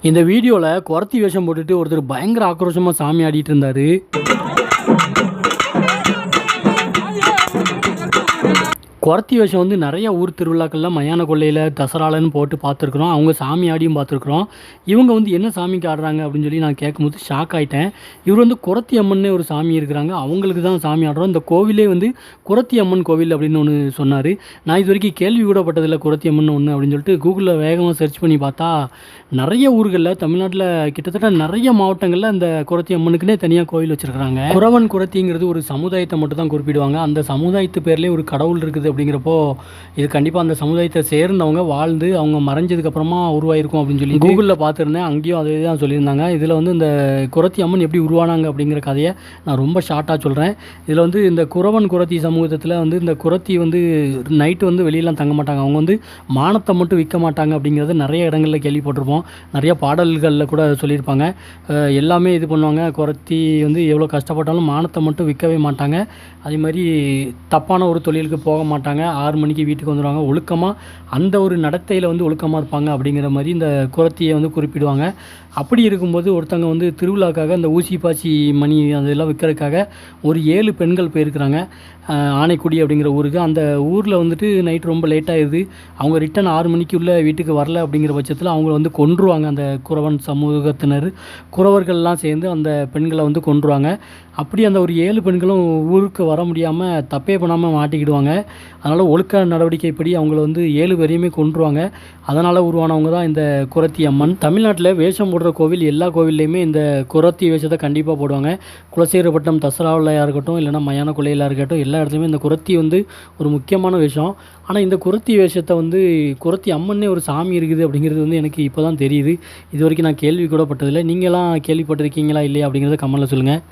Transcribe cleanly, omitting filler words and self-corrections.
இந்த வீடியோவில் குறத்தி வேஷம் போட்டுட்டு ஒருத்தர் பயங்கர ஆக்ரோஷமாக சாமி ஆடிட்டு இருந்தார். குறத்தி வேஷம் வந்து நிறைய ஊர் திருவிழாக்கள்லாம் மயான கொள்ளையில் தசராலன்னு போட்டு பார்த்துருக்குறோம். அவங்க சாமி ஆடியும் பார்த்துருக்குறோம். இவங்க வந்து என்ன சாமிக்கு ஆடுறாங்க அப்படின்னு சொல்லி நான் கேட்கும்போது ஷாக் ஆகிட்டேன். இவர் வந்து குறத்தி அம்மன்னே ஒரு சாமி இருக்கிறாங்க, அவங்களுக்கு தான் சாமி ஆடுறோம். இந்த கோவிலே வந்து குறத்தி அம்மன் கோவில் அப்படின்னு ஒன்று சொன்னார். நான் இது வரைக்கும் கேள்வி கூட பட்டதில்லை குறத்தி அம்மன் ஒன்று அப்படின்னு சொல்லிட்டு கூகுளில் வேகமாக சர்ச் பண்ணி பார்த்தா நிறைய ஊர்களில் தமிழ்நாட்டில் கிட்டத்தட்ட நிறைய மாவட்டங்களில் அந்த குறத்தி அம்மனுக்குன்னே தனியாக கோவில் வச்சுருக்காங்க. குறவன் குறத்திங்கிறது ஒரு சமுதாயத்தை மட்டும் தான் குறிப்பிடுவாங்க. அந்த சமுதாயத்து பேர்லேயே ஒரு கடவுள் இருக்குது அப்படிங்கிறப்போ இது கண்டிப்பாக அந்த சமுதாயத்தை சேர்ந்தவங்க வாழ்ந்து அவங்க மறைஞ்சதுக்கப்புறமா உருவாயிருக்கும் அப்படின்னு சொல்லி கூகுளில் பார்த்துருந்தேன். அங்கேயும் அதே தான் சொல்லியிருந்தாங்க. இதில் வந்து இந்த குறத்தி அம்மன் எப்படி உருவானாங்க அப்படிங்கிற கதையை நான் ரொம்ப ஷார்ட்டாக சொல்கிறேன். இதில் வந்து இந்த குறவன் குறத்தி சமூகத்தில் வந்து இந்த குறத்தி வந்து நைட்டு வந்து வெளியெல்லாம் தங்க மாட்டாங்க. அவங்க வந்து மானத்தை மட்டும் விற்க மாட்டாங்க அப்படிங்கிறது நிறைய இடங்களில் கேள்விப்பட்டிருப்போம். நிறைய பாடல்களில் கூட சொல்லியிருப்பாங்க. எல்லாமே இது பண்ணுவாங்க. குறத்தி வந்து எவ்வளோ கஷ்டப்பட்டாலும் மானத்தை மட்டும் விற்கவே மாட்டாங்க. அதே மாதிரி தப்பான ஒரு தொழிலுக்கு போக மாட்டாங்க. 6 மணிக்கு வீட்டுக்கு வந்துடுவாங்க. ஒழுக்கமாக அந்த ஒரு நடத்தையில் வந்து ஒழுக்கமாக இருப்பாங்க அப்படிங்கிற மாதிரி இந்த குறத்தியை வந்து குறிப்பிடுவாங்க. அப்படி இருக்கும்போது ஒருத்தங்க வந்து திருவிழாக்காக அந்த ஊசி பாச்சி மணி அதெல்லாம் விற்கிறதுக்காக ஒரு 7 பெண்கள் போயிருக்கிறாங்க ஆனைக்குடி அப்படிங்கிற ஊருக்கு. அந்த ஊரில் வந்துட்டு நைட் ரொம்ப லேட்டாகிடுது. அவங்க ரிட்டன் 6 மணிக்குள்ளே வீட்டுக்கு வரல அப்படிங்கிற பட்சத்தில் அவங்கள வந்து கொன்றுவாங்க. அந்த குறவன் சமூகத்தினர் குறவர்கள்லாம் சேர்ந்து அந்த பெண்களை வந்து கொன்றுவாங்க. அப்படி அந்த ஒரு 7 பெண்களும் ஊருக்கு வர முடியாமல் தப்பே பண்ணாமல் மாட்டிக்கிடுவாங்க. அதனால் ஒழுக்க நடவடிக்கைப்படி அவங்கள வந்து 7 பேரையுமே கொன்றுவாங்க. அதனால் உருவானவங்க தான் இந்த குறத்தி அம்மன். தமிழ்நாட்டில் வேஷம் போடுற கோவில் எல்லா கோவில்லையுமே இந்த குறத்தி வேஷத்தை கண்டிப்பாக போடுவாங்க. குலசேகரப்பட்டினம் தசராவிலையாக இருக்கட்டும், இல்லைனா மயான கொள்ளையிலாக இருக்கட்டும், எல்லா இடத்துலையுமே இந்த குறத்தி வந்து ஒரு முக்கியமான வேஷம். ஆனால் இந்த குறத்தி வேஷத்தை வந்து குறத்தி அம்மன்னே ஒரு சாமி இருக்குது அப்படிங்கிறது வந்து எனக்கு இப்போ தான் தெரியுது. இது வரைக்கும் நான் கேள்வி கூட பட்டதில்லை. நீங்களாம் கேள்விப்பட்டிருக்கீங்களா இல்லையா அப்படிங்கிறத கமெண்ட்டில் சொல்லுங்கள்.